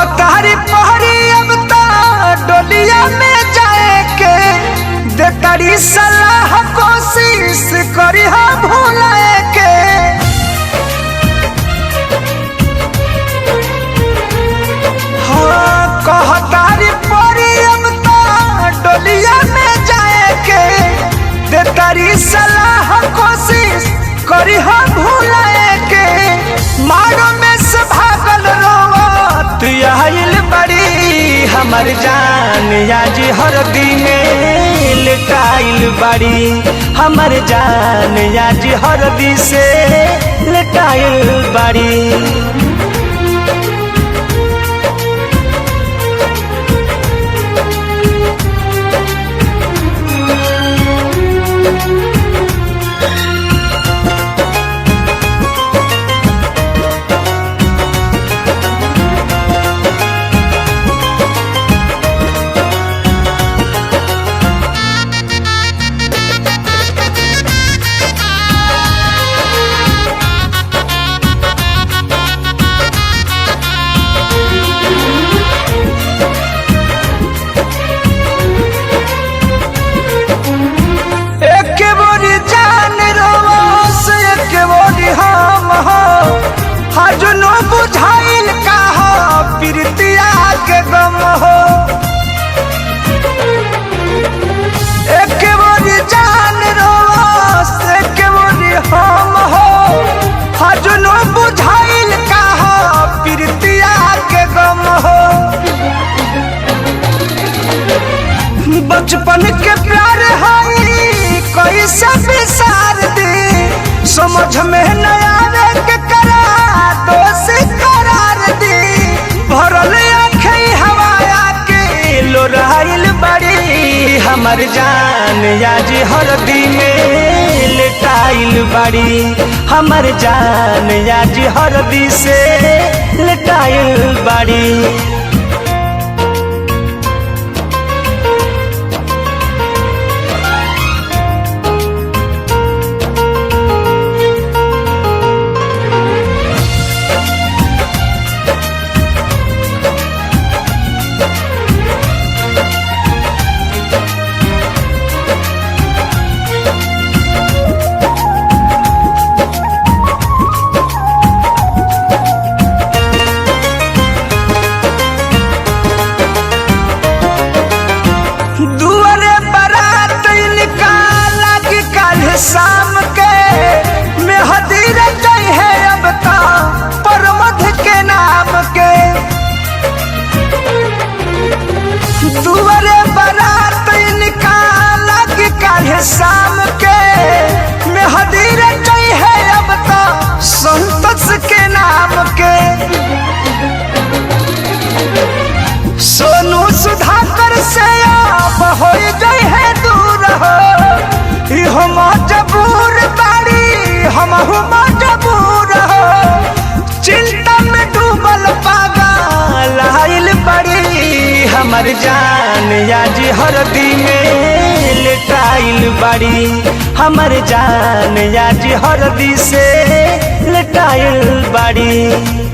कहतारी पहरी अब तो डोलिया में जाए के देतारी सलाह कोशिश करी भूलाए के। हाँ कहतारी पहरी अब तो डोलिया में जाए के देतारी सलाह कोशिश करी भूलाए के। मारो में से भागल रोवत आइल बड़ी हमर जान आज हरदी में लटाइल बड़ी हमर जान आज हरदी से लटाइल बड़ी। हजनो बुझाइल का हो प्रीतिया के गम हो एक बोरी जान रोस एक बोरी हम हो। हजनो बुझाइल का हो प्रीतिया के गम हो। बचपन के प्यार है कैसे बिसार दी समझ में न आवे के करा दोषी करार दी। भरल आँखें हवाया के लोराइल बड़ी हमर जान आज हरदी में लटाइल बड़ी हमर जान आज हरदी से लटाइल बड़ी। शाम के मेहदी रचाई है अब तो परमध के नाम के। दुआरे बारात निकाला कि काल्हे शाम के मेहदी रचाई है अब तो संतोष के नाम के। सोनू सुधाकर से अब हो गई है दूर हो हम मजबूर बाड़ी हम मजबूर हो। चिंता में डूबल पागल आइल बड़ी हमर जान आज हरदी में लटाइल बड़ी हमर जान आज हरदी से लटाइल बड़ी।